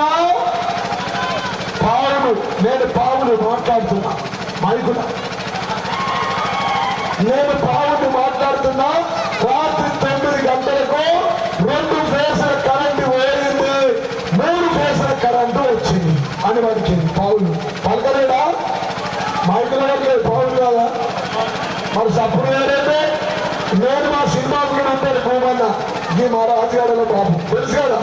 పావులు, నేను పావులు మాట్లాడుతున్నా మైకులా, నేను పావులు మాట్లాడుతున్నా. రాత్రి 9 గంటలకు 2 ఫేసుల కరెంటు పోయింది, 3 ఫేసుల కరెంటు వచ్చింది అని వాడికి పావులు పలకలేడా? మైకుల లేదు పావులు కాదా? మరి సప్పుడు వేరైతే నేను మా సినిమా కూడా ఉంటాను భూమన్న ఈ మా రాజుగాడలో బాబు తెలుసు కదా.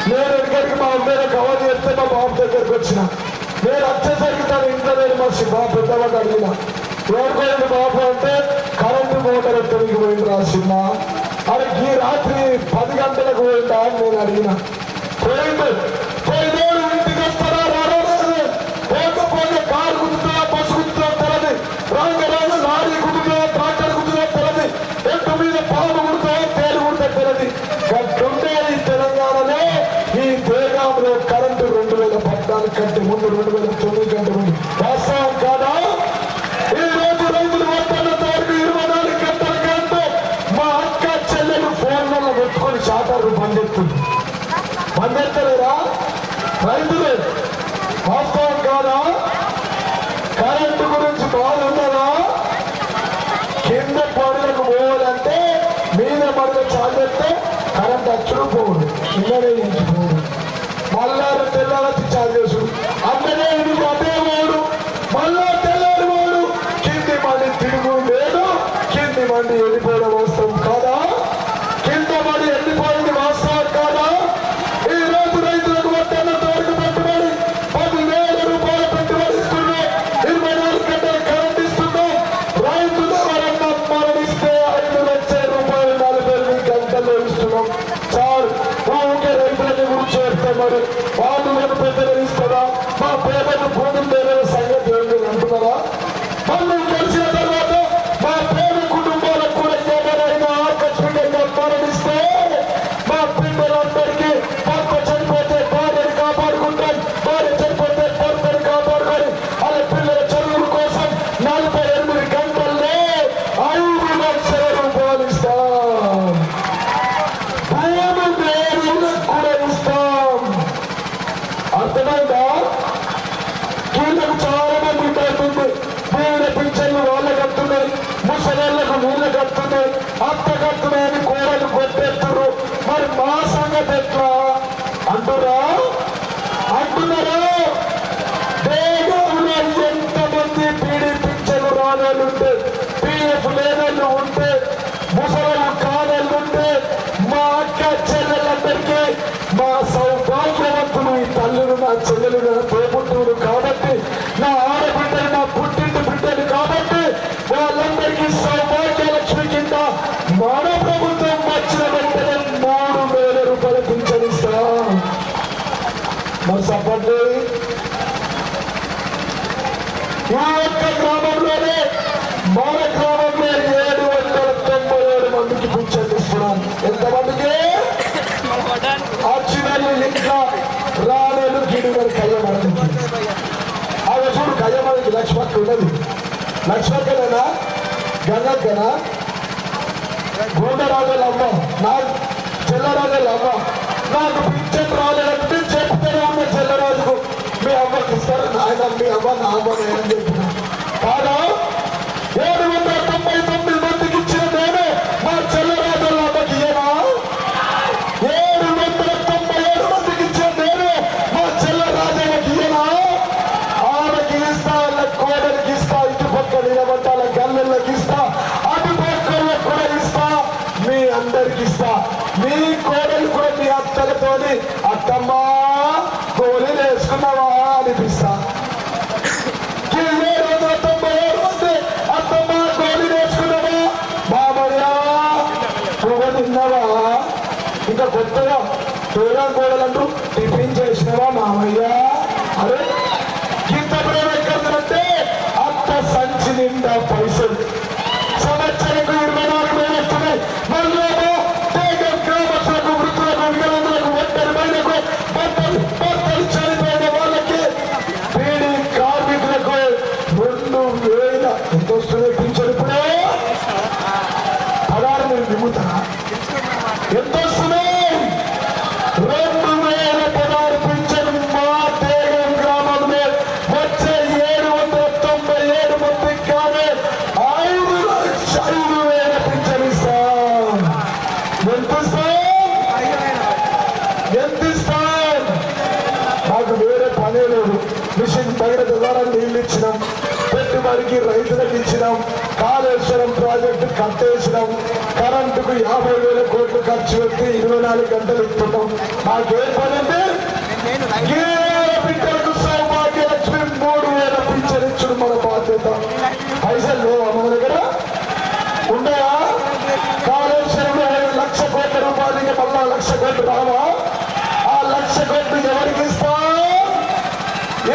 నేను ఎక్కడికి మా అమ్మాయిని కవర్ చేస్తే మా బాబు దగ్గరికి వచ్చిన, నేను వచ్చేసరికి తన ఇంట్లో నేను మా పెద్దవాడు అడిగిన ఎవరిపోయింది బాబు అంటే కరెంటు మోటార్ ఎక్కడికి పోయింది రా సినిమా. అది ఈ రాత్రి 10 గంటలకు పోయిందా అని నేను అడిగిన. పోయింది. పోయినోడు ఇంటికి వస్తారా రాలేదు, పోకపోతే కారు కుదుతుందా బస్సు కుదుతుందా తెలది, రాంగ రాంగ లారీ కుదుతుందా ట్రాక్టర్ కుదుతుందా తెలది, ఎట్టు మీద పాము కుడుతుందా తేలు కుడితే తెలది. గట్టుంటే ఈ తెలంగాణలో ఈ దేగాంలో కరెంటు 2014 కంటే ముందు 2009 కంటే ముందు. వాస్తవం కాదా? ఈ రోజు రైతులు వస్తున్నంత వరకు 24 గంటల కరెంటు మా అక్క చెల్లెలు ఫోన్లలో పెట్టుకొని షాటర్లు బందెత్తలేరా రైతులు? వాస్తవం కాదా? కరెంటు గురించి బాధ ఉన్నదా? కింద పనులకు పోవాలంటే మీద పనులు చాలెత్తే కరెంట్ అచ్చుడు పోడు, ఇళ్ళనే ఇంటి పోడు, మళ్ళా తెల్లారచ్చి చాలేసు అన్ననే ఇంటికి అదే పోడు, మళ్ళా తెల్లారి పోడు, కింది మంది తిరుగు లేదు, కింది మంది వెళ్ళిపోవడం వాస్తవం కాదా? కింద మంది వెళ్ళిపోయింది వాస్తవం కాదా? ఈ రోజు రైతులకు వద్దన్నంత వరకు పెట్టుబడి 10,000 రూపాయలు పెట్టుబడి ఇస్తున్నాం, 24 గంటలు కరెంట్ ఇస్తున్నాం. రైతులు ఎవరన్నా మరణిస్తే 5 లక్షల రూపాయలు 48 గంటల్లో ఇస్తున్నాం. సార్ ఊరికే రైతులని గురించి చేస్తే మరి వాళ్ళు పెద్దలు ఇస్తారా? మా పేద అర్థమైందా? వీళ్ళకు చాలా మంది పడుతుంది. వీళ్ళ పింఛన్లు వాళ్ళ కడుతున్నాయి, ముసలాళ్లకు వీళ్ళ కడుతున్నాయి, అత్త కడుతున్నాయని కూరలు కొట్టేస్తారు. మరి మా సంగతి ఎట్లా అంటున్నారా? దేశంలో ఎంతమంది పీడీ పింఛన్లు రానోళ్ళు ఉంటే, పిఎఫ్ లేనోళ్ళు ఉంటే, ముసలు కానోళ్ళు ఉంటే, మా అక్క చెల్లెలందరికీ మా సౌభాగ్యవంతులు ఈ తల్లులు, నా చెల్లెలు, నా తోబుట్టువులు కాబట్టి, నా ఆడబిడ్డలు, నా పుట్టింటి బిడ్డలు కాబట్టి వాళ్ళందరికీ సౌభాగ్యలక్ష్మి కింద మన ప్రభుత్వం వచ్చిన వెంటనే 3,000 రూపాయలు పింఛనిస్తా. మరి సపోర్ట్ ఈ ఒక్క గ్రామంలోనే మన గ్రామంలో 797 మందికి పింఛన్ ఇస్తున్నాం. ఎంతమందికి? అచ్చినలు ఇంకా రాలేదు గిడిగారు కయ్యమడికి. ఆమె చూడు కయ్యమడికి లక్ష్మక్క ఉన్నది. లక్ష్మక్కనేనా, గంగక్కనా, గోండరాజుల అమ్మ, నా చెల్లరాజుల అమ్మ. నాకు పింఛన్ రాలేదంటే చెప్తూనే ఉన్న చెల్లరాజుకు, మీ అమ్మకి ఇస్తారు నాయన, మీ అమ్మ నా అమ్మ అని చెప్పిన. కాదా 799 మందికి ఇచ్చిన నేను మా చెల్లరాజుల అమ్మకి ఇయ్యనా? 797 మందికి ఇచ్చిన నేను మా చెల్లరాజులకి ఇయ్యనా? ఆమెకి ఇస్తా, వాళ్ళ కోడలికి ఇస్తా, ఇటు పక్క నిలబట్టాల గల్లెళ్ళకి ఇస్తా, అటు పక్కలకు కూడా ఇస్తా, మీ అందరికి ఇస్తా. మీ కోడలు కూడా మీ అత్తలతోని అత్తమ్మా గోళీలు వేసుకున్నావా అనిపిస్తా. 797 మంది అత్తమ్మా గోళీలు వేసుకున్నావా, బాబయ్య పువ్వు తిన్నావా, ఇంకా కొత్తగా తోడం గోడలంటూ టిఫిన్ చేసినవా మామయ్య. అరే ఇంత ప్రేమ ఎక్కడంటే అత్త సంచి నిండా పైసలు. సంవత్సరకు 24,000 వస్తున్నాయి. మళ్ళీ గ్రామస్తులకు, వృత్తులకు, వికలాంగులకు, ఒంటరి మహిళలకు, భర్తలు చనిపోయిన వాళ్ళకి, పీడీ కార్మికులకు 2,000 ఎంత వస్తున్నాయి పింఛన్? ఇప్పుడే 16 మీరు దిగుతారా? ఎంత వస్తున్నాయి? 2,016 పింఛన్ మా తేగం గ్రామంలో వచ్చే 797 మందికి కానీ 5,00,000 పింఛన్ ఇస్తాం. ఎంత ఇస్తాం? మాకు వేరే పనే లేదు. మిషన్ తగిన ద్వారా నీళ్ళు ఇచ్చినాం, పెట్టుబడికి రైతులకు ఇచ్చినాం, కాళేశ్వరం ప్రాజెక్టు కట్టేసినాం, కరెంటుకు 50,000 కోట్లు ఖర్చు పెట్టి 24 గంటలు ఇస్తున్నాం. మాకేం పని అంటే బిడ్డలకు సౌభాగ్యలక్ష్మి 3,000 పింఛన్ ఇచ్చుడు మన బాధ్యత. పైసలు లేవా మన దగ్గర? ఉండయా? కాళేశ్వరంలో 1,00,000 కోట్ల రూపాయలకి మళ్ళా 1,00,000 కోట్లు రావా? ఆ 1,00,000 కోట్లు ఎవరికి ఇస్తా?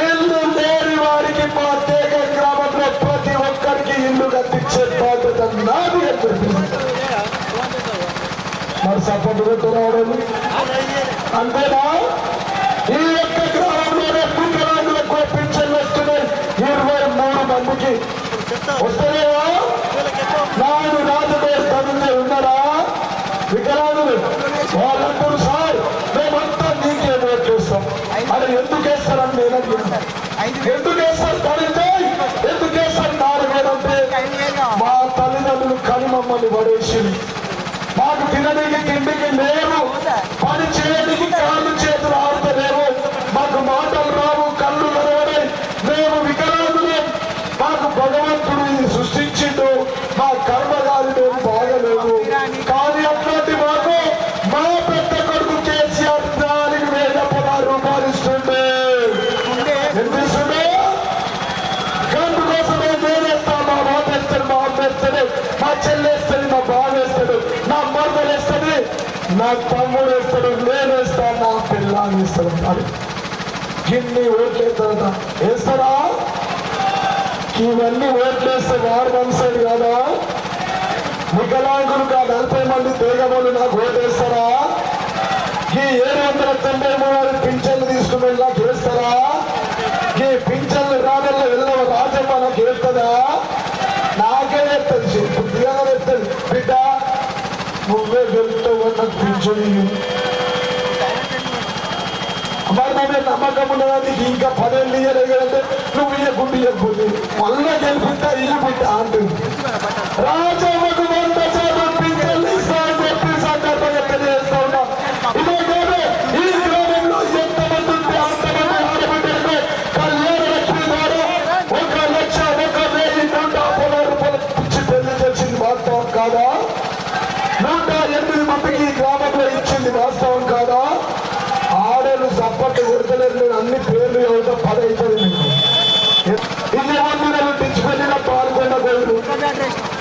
ఇల్లు లేని వారికి మా తేగ గ్రామంలో ప్రతి ఒక్కరికి ఇల్లు కట్టించే బాధ్యత నాది. మరి సపోర్ట్ పెట్టరావడం అంతేనా? ఈ యొక్క గ్రామంలోనే వికలాంగులకు పింఛన్లు వస్తున్నాయి 23 మందికి. వస్తున్నాయా? నాడు రాజుగారు తమిళ ఉన్నారా వికలాంగులు? వాళ్ళందరూ సార్ మేమంతా నీకే ఓట్ చేస్తాం అని. ఎందుకు వేస్తారని నేను అడిగిన. ఎందుకు వేస్తారు తడితే? ఎందుకు వేస్తారు 4,000 అంటే మా తల్లిదండ్రులు కని మమ్మల్ని పడేసింది. మాకు తినడానికి తిండికి లేవు, పని చేయడానికి కాళ్ళు చేతులు ఆడతలేవు, మాకు మాటలు రావు, కళ్ళు నడవడే, మేము వికలాంగులు. మాకు భగవంతుడు ఇది సృష్టించిండు, మా కర్మగాలి మేము బాగలేవు. కానీ అట్లాంటి మాకు మా పెద్ద కొడుకు కేసీఆర్ 4,016 రూపాయలు ఇస్తుండే. ఎంత ఇస్తుండే? గంట కోసమే నేనేస్తా, మా బాబు వేస్తాడు, మా అమ్మ వేస్తాడు, మా చెల్లేస్తాడు, మా బావ వేస్తాడు, నా మరదలు వేస్తుంది, నా తమ్ముడు వేస్తాడు, నేను వేస్తాను, నా పిల్లని వేస్తాడు. అది ఇన్ని ఓట్లేస్తాడా? వేస్తారా? ఇవన్నీ ఓట్లేస్తే వారు మనసాడు కాదా? వికలాంగులు కా 40 మంది తేగమూలు నాకు ఓటేస్తారా? ఈ 793 పింఛన్లు తీసుకుని నాకు వేస్తారా? ఈ పింఛన్లు రాగల్లో వెళ్ళవ రాజమ్మ నాకు వేస్తుందా? నాకే వేస్తుంది, బుద్ధిగా వేస్తుంది. బిడ్డ నువ్వే వెళ్తావు నాకు పింఛన్. మరి మీద నమ్మకం ఉన్నదాన్ని ఇంకా 10 ఏళ్ళు ఇయ్యలేదు అంటే నువ్వు ఇయ్యకుండా ఇవ్వకపోతే మళ్ళా గెలిపిస్తా ఇయ్యబిట్టా అంటుంది. రాజమ్మకు 100 శాతం పింఛన్లు ఇస్తా అని చెప్పి సందర్భంగా తెలియజేస్తా ఉన్నా. ఇదే కాదు ఈ గ్రామంలో ఎంతమంది ఉంటే అంతమంది ఆడబిడ్డలకు కళ్యాణ లక్ష్మి ద్వారా 1,01,116 రూపాయలు ఇచ్చి పెళ్లి చేసింది వాస్తవం కాదా? 108 మందికి ఈ గ్రామంలో ఇచ్చింది వాస్తవం కాదా? ఆడలు సప్పట్లు కొడతలేదు. నేను అన్ని పేర్లు ఎవరితో 10 అవుతుంది మీకు. ఇన్ని మందిలో తెచ్చిపెట్టిన పాల్గొన్న పోయిరు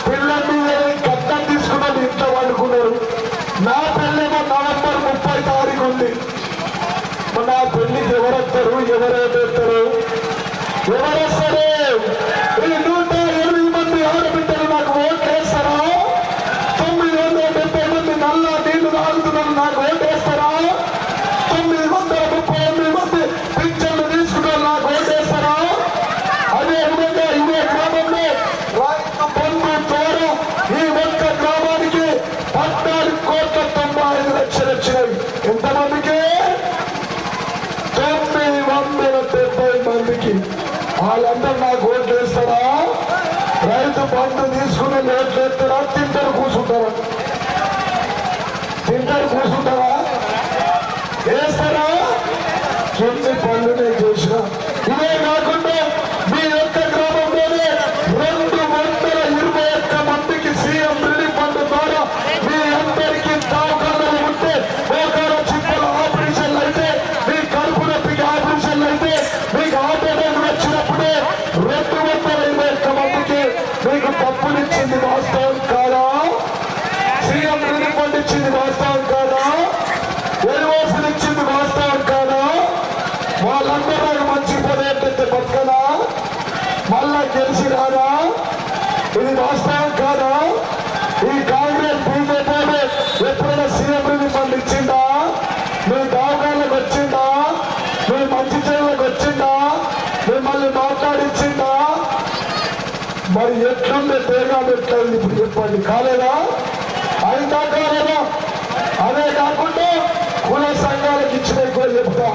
పిల్లల్ని కట్టం తీసుకున్నది ఇంట్లో వండుకున్నారు. నా పెళ్ళేమో నవంబర్ 30 తారీఖు ఉంది. నా పెళ్లికి ఎవరొస్తారు, ఎవరేస్తారు, ఎవరొస్తారు? ఈ 108 మంది ఆడబిడ్డలు నాకు ఓట్లేస్తారా? 970 మంది నల్ల నీళ్లు తాగుతున్నారు నాకు ఓటేస్తారా? 939 మంది పింఛన్లు తీసుకున్నారు నాకు ఓటేస్తారా? అదే విధంగా ఇదే గ్రామంలో రైతు బంధు ద్వారా ఈ ఒక్క గ్రామానికి 14,95,00,000 వచ్చినాయి. ఎంతమందికి? 970 మందికి. వాళ్ళందరూ నాకు ఓట్లు వేస్తారా? రైతు బంధు తీసుకుని ఓట్లు వేస్తారా? తింటారు కూర్చుంటారా? వేస్తారా? ఎన్ని పనులు నేను చేసిన. ఇదే కాకుండా మీ యొక్క గ్రామంలోనే 221 మందికి సీఎం రిలీఫ్ ఫండ్ ద్వారా మీ అందరికీ దవాఖానాలు ఉంటే మోకాల చిప్పల ఆపరేషన్లు అయితే, మీ కడుపు నొప్పికి ఆపరేషన్లు అయితే, మీకు ఆటోమేట్ వచ్చినప్పుడే 221 మందికి మీకు డబ్బులు ఇచ్చింది వాస్తవం కాదా? సీఎం రిలీఫ్ ఫండ్ ఇచ్చింది వాస్తవం కాదా? ఎరువులు ఇచ్చింది వాస్తవం కాదా? వాళ్ళందరూ నాకు మంచి పదేటైతే బతకనా? మళ్ళా గెలిచి రాదా? ఇది వాస్తవం కాదా? ఈ కాంగ్రెస్ బీజేపీ ఎప్పుడైనా సీఎం రిలీఫ్ ఫండ్ ఇచ్చిందా? మీ దవాఖానలకు వచ్చిందా? మీ మంచి చేతులకు వచ్చిందా? మిమ్మల్ని మాట్లాడించిందా? మరి ఎట్లుండే తేగా ఎట్లయింది ఇప్పుడు చెప్పండి. కాలేదా? అయిందా కాలేదా? అదే కాకుండా కుల సంఘాలకు ఇచ్చిన ఎక్కువ చెప్తా.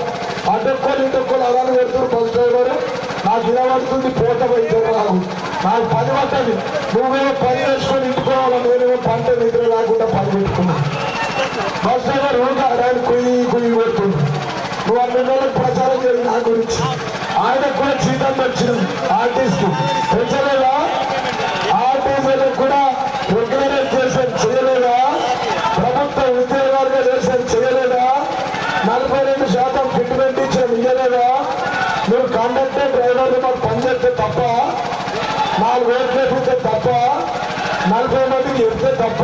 అడ్డొక్కలు ఇటొక్కలు అలానే పెడుతున్నారు. బస్ డ్రైవర్ నాకు వినబడుతుంది, పోట పోయితే రాదు. నాకు పని పట్టది. నువ్వేమో పని వేసుకొని ఇంటికోవాలి, నేనేమో పంట నిద్ర లేకుండా పని పెట్టుకున్నాను. బస్ డ్రైవర్ ఊరికే ఆయన కుయ్యి కుయ్యి పెడుతుంది. నువ్వు 2 నెలలకు ప్రచారం చేయాలి నా గురించి. ఆయనకు కూడా జీతం వచ్చింది. ఆర్టిస్ట్ పెంచలేదా? ఆర్టిస్టులకు కూడా రెగ్యులరైజ్ చేశాను, చేయలేదా? ప్రభుత్వ ఉద్యోగాలుగా చేశాను, చేయలేదా? 42% ఫిట్మెంట్ ఇచ్చిన ఇయ్యలేదా? మీరు కండక్టర్ డ్రైవర్లు మాకు పని చేస్తే తప్ప, 4 ఓట్లు వేపిస్తే తప్ప, 40 మందికి చెప్తే తప్ప,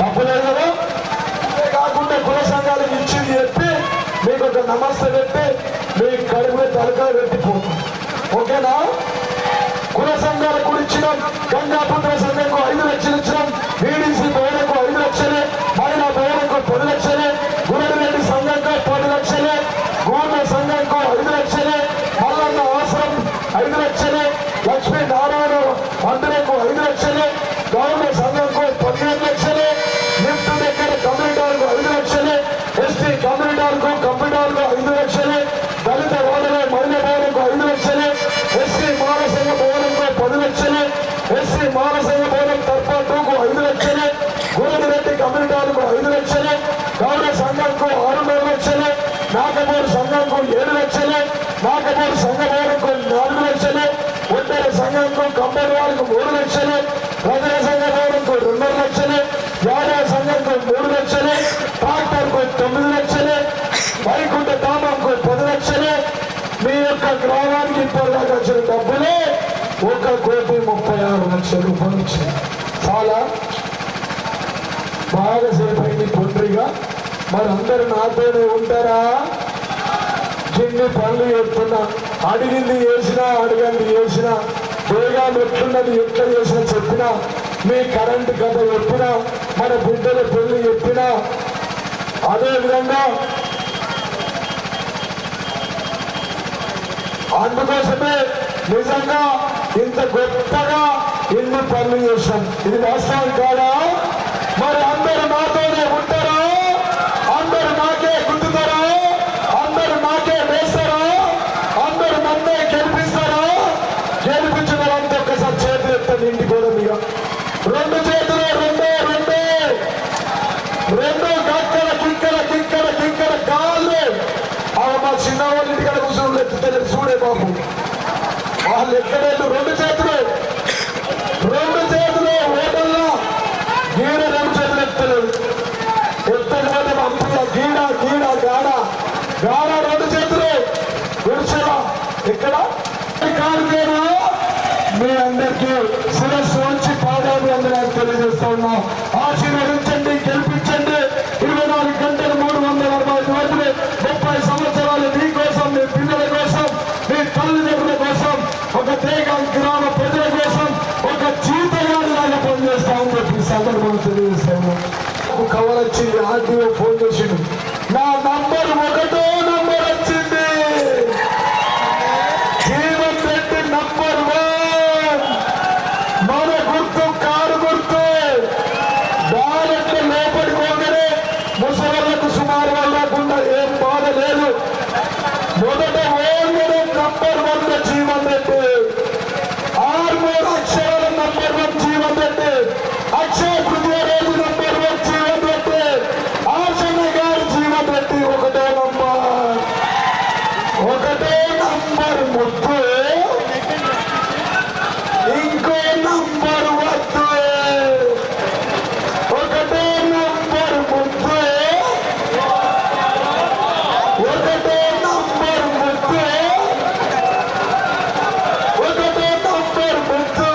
తప్పలేదు కదా? కాకుండా కుల సంఘాలకు ఇచ్చింది చెప్పి మీకు ఒక నమస్తే పెట్టి మీ కడుపు తలకాయ పెట్టిపోతుంది. ఓకేనా? కుల సంఘాలకు కూడా ఇచ్చినాం. గంగాపుత్ర సంఘంకు 5 లక్షలు ఇచ్చినాం. బీడీసీ భవనకు 5 లక్షలే, మహిళా భవనకు 10 లక్షలే, గురడిరెడ్డి సంఘంకు 10 లక్షలే, గూర్ణ సంఘంకు 5 లక్షలే, మల్లన్న ఆశ్రమం 5 లక్షలే, లక్ష్మీ నారాయణ మందిరకు 5 లక్షలే, గౌరవ సంఘంకు 15 లక్షలే, లిఫ్ట్ దగ్గర కమ్యూనిటాలకు 5 లక్షలే, ఎస్టీ కమ్యూనిటాలకు కంప్యూటర్కు 5 లక్షలే, దళిత భవనమే మహిళా భవనకు 5 లక్షలే, ఎస్సీ మానసంగ భవనంకు 10 లక్షలే, ఎస్సీ మానసంగ భవనం తరపాటుకు 5 లక్షలే, గురడిరెడ్డి కమ్యూనిటాలకు 5 లక్షలే, గౌరవ సంఘంకు 6 లక్షలే, నాగపూర్ సంఘంకు 7 లక్షలే, నాగపూర్ సంఘ భవనంకు 4 లక్షలే, ఉత్తర సంఘంకు కంపెనీ వారికి 3 లక్షలే, ప్రజల సంఘ భవనంకు 2 లక్షలే, యాదవ సంఘంకు 3 లక్షలే, ట్రాక్టర్కు 9 లక్షలే, వైకుంఠ ధామంకు 10 లక్షలే. మీ యొక్క గ్రామానికి ఇప్పటిదాకా వచ్చిన డబ్బులే 1,36,00,000 రూపాయలు వచ్చింది. చాలా బాగా సేపైంది పొండ్రిగా. మరి అందరు నాతోనే ఉంటారా? జిన్ని పనులు చెప్తున్నా, అడిగింది చేసినా, అడిగింది చేసినా, వేగాలు ఎట్లున్నది ఎట్లా చేసినా చెప్పినా, మీ కరెంటు కథ చెప్పినా, మన బిడ్డల పెళ్లి చెప్పినా, అదేవిధంగా అందుకోసమే నిజంగా ఇంత గొప్పగా ఇన్ని పనులు చేశాం. ఇది వాస్తవం కాదా? మరి అందరూ నాతోనే ఉంటారా? అందరూ నాకే గుర్తుతారా? అందరూ నాకే ఎత్తుతలేదు చూడే బాబు. వాళ్ళు ఎక్కడేళ్ళు రెండు చేతులు ఓటల్లో గీడ రెండు చేతులు ఎత్తలేదు. ఎత్తకపోతే పంపిగా గీడ గాడ రెండు చేతులు విడిచేవా ఇక్కడ కాదుకేనా మీ అందరికీ శిరస్సు వచ్చి పాదాలు అందరూ తెలియజేస్తా ఉన్నాం. ఆశీర్వదించండి, గెలిపించండి. 24 గంటలు 365 రోజులు 30 సంవత్సరాలు మీ కోసం, మీ పిల్లల కోసం, మీ తల్లిదండ్రుల కోసం, ఒక తేగం గ్రామ ప్రజల కోసం ఒక జీతగాడిలాగా పనిచేస్తామని చెప్పి సందర్భంగా తెలియజేస్తాము. కవర్ వచ్చింది, ఆర్టీఓ ఫోన్ చేసిండు, నా నంబర్ 1వ నంబర్ వచ్చింది. జీవన్ రెడ్డి నంబర్ 1. మన గుర్తు కారు గుర్తు. బ్యాలెట్ లోపడిపోగానే ముసలకు సుమారు లేకుండా ఏం బాధ లేదు. మొదట ఓన్గానే నంబర్ 1 జీవన్ రెడ్డి. 6 అక్షరాల నంబర్ 1 జీవన్ రెడ్డి. అక్షయ తృతీయ రోజు నంబర్ 1 జీవన్ రెడ్డి. ఆశన్న గారు జీవన్ రెడ్డి 1వ నంబర్. 1వ నంబర్ ముద్దు, ఇంకో నంబర్ వద్దు. 1వ నంబర్ ముద్దు, 1వ నంబర్ ముద్దు, 1వ నంబర్ ముద్దు,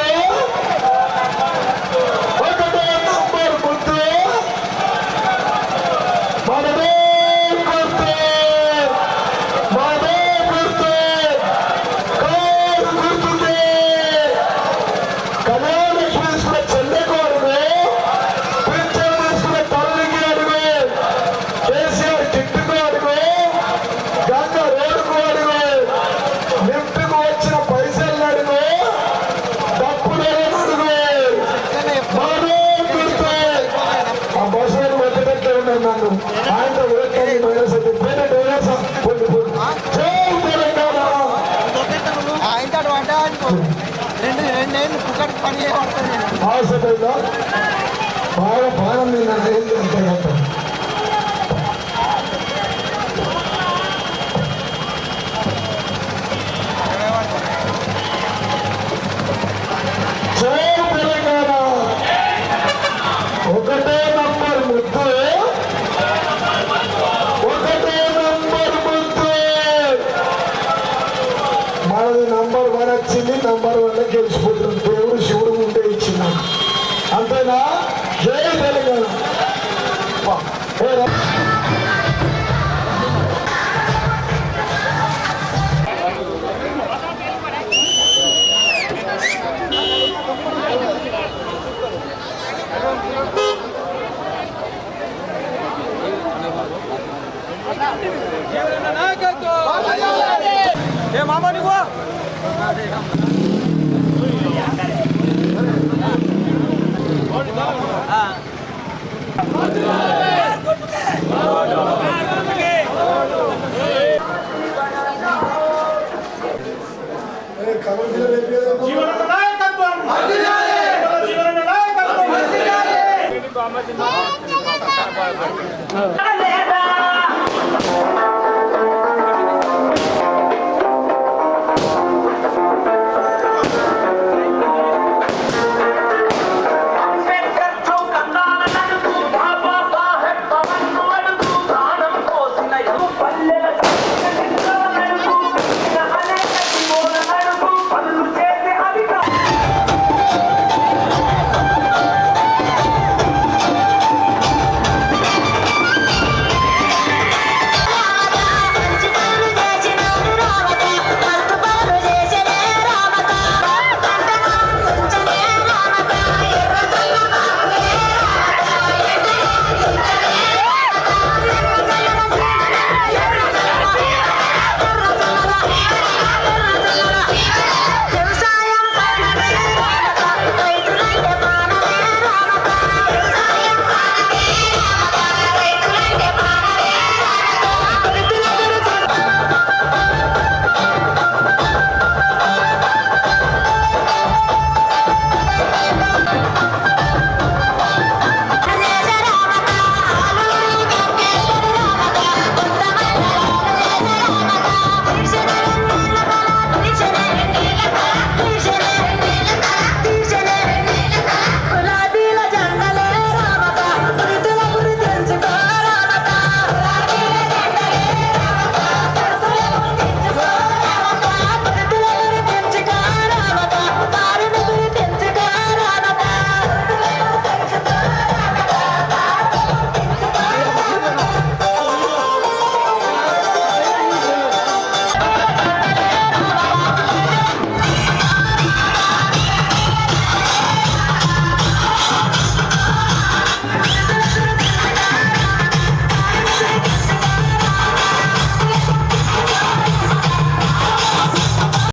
1వ నంబర్ ముద్దు. మనదే గుర్తు, మనదే గుర్తు, కారు గుర్తుకే. కళ్యాణ తీసుకున్న చెల్లెకు అడుగు, పింఛన్ తీసుకున్న తల్లికి అడుగు, కేసీఆర్ కిట్టుకు అడుగు, గంగ రోడ్డుకు అడుగు, లిఫ్ట్కు వచ్చిన పైసలు అడుగు, డబ్బులను అడుగు. మనదే గుర్తు. ఆ బస్సులను వచ్చేటట్లే ఉన్నాను నన్ను. ఆయనతో వేస్తాను మైనస్ అయితే పోయిన డైలాసా పొంది జై తెలంగాణ. ఆయనతో అంటే రెండేళ్ళు పుక్కడికి పని చేయబడుతుంది. ఆశపడ్డా బాగా బాగా నిన్న ఏంటి అంతే కదా. జై తెలంగాణ. 1వ నంబర్ ముద్దు, 1వ నంబర్ ముద్దు. మనది నంబర్ 1 వచ్చింది. నంబర్ 1 గెలిచిపోతుంది. దేవుడు శివుడు ఉంటే ఇచ్చినాడు, అంతేనా? జై తెలంగాణ. ఏ మామ నువ్వు జీవన నాయకత్వం జీవన నాయకత్వం